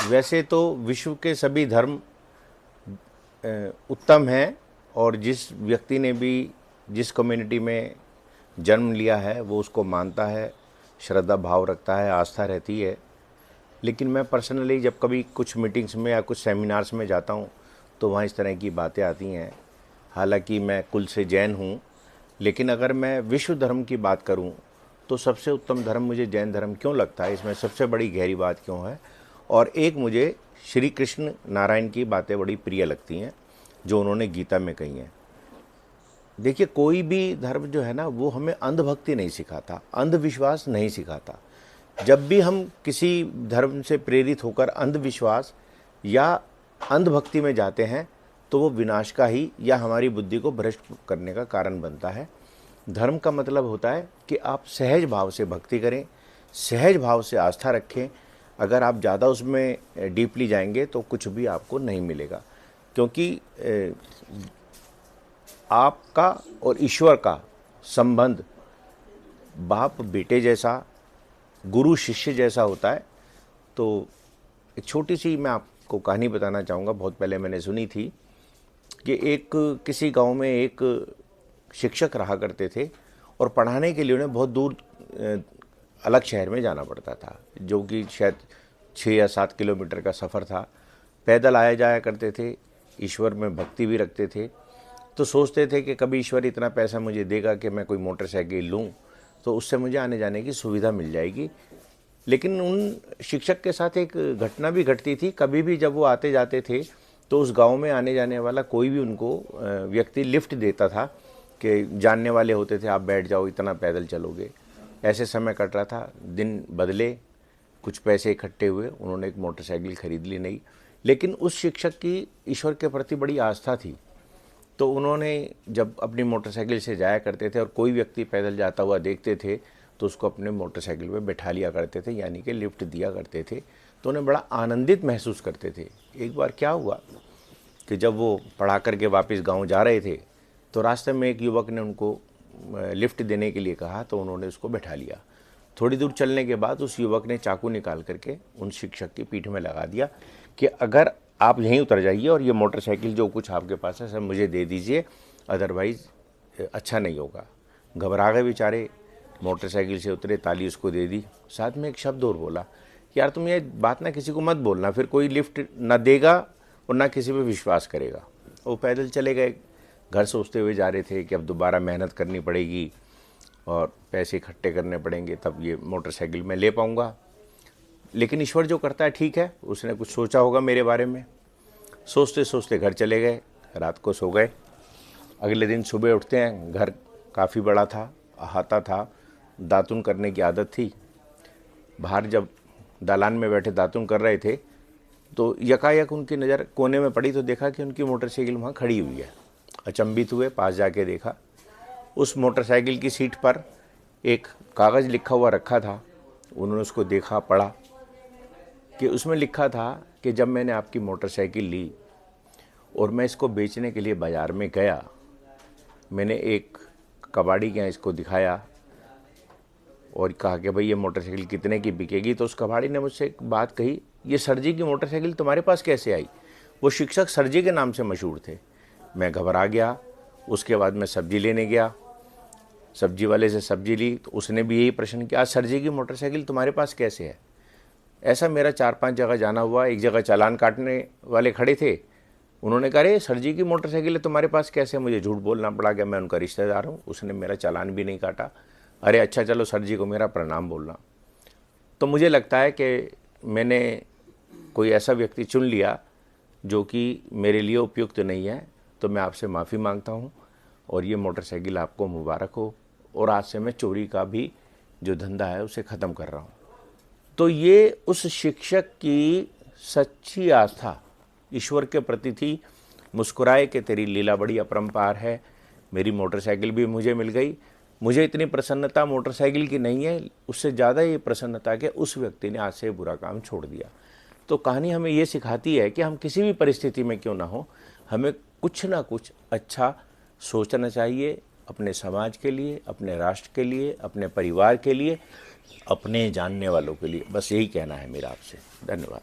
वैसे तो विश्व के सभी धर्म उत्तम हैं, और जिस व्यक्ति ने भी जिस कम्युनिटी में जन्म लिया है वो उसको मानता है, श्रद्धा भाव रखता है, आस्था रहती है। लेकिन मैं पर्सनली जब कभी कुछ मीटिंग्स में या कुछ सेमिनार्स में जाता हूँ तो वहाँ इस तरह की बातें आती हैं। हालांकि मैं कुल से जैन हूँ, लेकिन अगर मैं विश्व धर्म की बात करूँ तो सबसे उत्तम धर्म मुझे जैन धर्म क्यों लगता है, इसमें सबसे बड़ी गहरी बात क्यों है। और एक मुझे श्री कृष्ण नारायण की बातें बड़ी प्रिय लगती हैं जो उन्होंने गीता में कही हैं। देखिए, कोई भी धर्म जो है ना वो हमें अंधभक्ति नहीं सिखाता, अंधविश्वास नहीं सिखाता। जब भी हम किसी धर्म से प्रेरित होकर अंधविश्वास या अंधभक्ति में जाते हैं तो वो विनाश का ही या हमारी बुद्धि को भ्रष्ट करने का कारण बनता है। धर्म का मतलब होता है कि आप सहज भाव से भक्ति करें, सहज भाव से आस्था रखें। अगर आप ज़्यादा उसमें डीपली जाएंगे तो कुछ भी आपको नहीं मिलेगा, क्योंकि आपका और ईश्वर का संबंध बाप बेटे जैसा, गुरु शिष्य जैसा होता है। तो एक छोटी सी मैं आपको कहानी बताना चाहूँगा, बहुत पहले मैंने सुनी थी कि एक किसी गांव में एक शिक्षक रहा करते थे और पढ़ाने के लिए उन्हें बहुत दूर अलग शहर में जाना पड़ता था, जो कि शायद 6 या 7 किलोमीटर का सफ़र था। पैदल आया जाया करते थे, ईश्वर में भक्ति भी रखते थे। तो सोचते थे कि कभी ईश्वर इतना पैसा मुझे देगा कि मैं कोई मोटरसाइकिल लूँ तो उससे मुझे आने जाने की सुविधा मिल जाएगी। लेकिन उन शिक्षक के साथ एक घटना भी घटती थी। कभी भी जब वो आते जाते थे तो उस गांव में आने जाने वाला कोई भी उनको व्यक्ति लिफ्ट देता था कि जानने वाले होते थे, आप बैठ जाओ, इतना पैदल चलोगे। ऐसे समय कट रहा था, दिन बदले, कुछ पैसे इकट्ठे हुए, उन्होंने एक मोटरसाइकिल खरीद ली नहीं। लेकिन उस शिक्षक की ईश्वर के प्रति बड़ी आस्था थी, तो उन्होंने जब अपनी मोटरसाइकिल से जाया करते थे और कोई व्यक्ति पैदल जाता हुआ देखते थे तो उसको अपने मोटरसाइकिल पे बैठा लिया करते थे, यानी कि लिफ्ट दिया करते थे। तो उन्हें बड़ा आनंदित महसूस करते थे। एक बार क्या हुआ कि जब वो पढ़ा करके वापस गांव जा रहे थे तो रास्ते में एक युवक ने उनको लिफ्ट देने के लिए कहा, तो उन्होंने उसको बैठा लिया। थोड़ी दूर चलने के बाद उस युवक ने चाकू निकाल करके उन शिक्षक की पीठ में लगा दिया कि अगर आप यहीं उतर जाइए और ये मोटरसाइकिल जो कुछ आपके पास है सब मुझे दे दीजिए, अदरवाइज़ अच्छा नहीं होगा। घबरा गए बेचारे, मोटरसाइकिल से उतरे, ताली उसको दे दी। साथ में एक शब्द और बोला, यार तुम ये बात ना किसी को मत बोलना, फिर कोई लिफ्ट ना देगा और ना किसी पे विश्वास करेगा। वो पैदल चले गए, घर सोचते हुए जा रहे थे कि अब दोबारा मेहनत करनी पड़ेगी और पैसे इकट्ठे करने पड़ेंगे, तब ये मोटरसाइकिल मैं ले पाऊँगा। लेकिन ईश्वर जो करता है ठीक है, उसने कुछ सोचा होगा मेरे बारे में। सोचते सोचते घर चले गए, रात को सो गए। अगले दिन सुबह उठते हैं, घर काफ़ी बड़ा था, अहाता था, दातुन करने की आदत थी। बाहर जब दालान में बैठे दातुन कर रहे थे तो यकायक उनकी नज़र कोने में पड़ी तो देखा कि उनकी मोटरसाइकिल वहाँ खड़ी हुई है। अचंभित हुए, पास जाके देखा, उस मोटरसाइकिल की सीट पर एक कागज़ लिखा हुआ रखा था। उन्होंने उसको देखा, पढ़ा कि उसमें लिखा था कि जब मैंने आपकी मोटरसाइकिल ली और मैं इसको बेचने के लिए बाज़ार में गया, मैंने एक कबाड़ी के यहाँ इसको दिखाया और कहा कि भाई ये मोटरसाइकिल कितने की बिकेगी। तो उस कबाड़ी ने मुझसे एक बात कही, ये सर जी की मोटरसाइकिल तुम्हारे पास कैसे आई? वो शिक्षक सर जी के नाम से मशहूर थे। मैं घबरा गया। उसके बाद मैं सब्जी लेने गया, सब्जी वाले से सब्जी ली तो उसने भी यही प्रश्न किया, सर जी की मोटरसाइकिल तुम्हारे पास कैसे है? ऐसा मेरा 4-5 जगह जाना हुआ। एक जगह चालान काटने वाले खड़े थे, उन्होंने कहा अरे सर जी की मोटरसाइकिल है तुम्हारे पास कैसे? मुझे झूठ बोलना पड़ा कि मैं उनका रिश्तेदार हूँ। उसने मेरा चालान भी नहीं काटा। अरे अच्छा चलो सर जी को मेरा प्रणाम बोलना। तो मुझे लगता है कि मैंने कोई ऐसा व्यक्ति चुन लिया जो कि मेरे लिए उपयुक्त नहीं है, तो मैं आपसे माफ़ी मांगता हूँ और ये मोटरसाइकिल आपको मुबारक हो। और आज से मैं चोरी का भी जो धंधा है उसे ख़त्म कर रहा हूँ। तो ये उस शिक्षक की सच्ची आस्था ईश्वर के प्रति थी। मुस्कुराए कि तेरी लीला बड़ी अपरंपार है, मेरी मोटरसाइकिल भी मुझे मिल गई। मुझे इतनी प्रसन्नता मोटरसाइकिल की नहीं है, उससे ज़्यादा ये प्रसन्नता कि उस व्यक्ति ने आज से बुरा काम छोड़ दिया। तो कहानी हमें ये सिखाती है कि हम किसी भी परिस्थिति में क्यों ना हो, हमें कुछ ना कुछ अच्छा सोचना चाहिए, अपने समाज के लिए, अपने राष्ट्र के लिए, अपने परिवार के लिए, अपने जानने वालों के लिए। बस यही कहना है मेरा आपसे। धन्यवाद।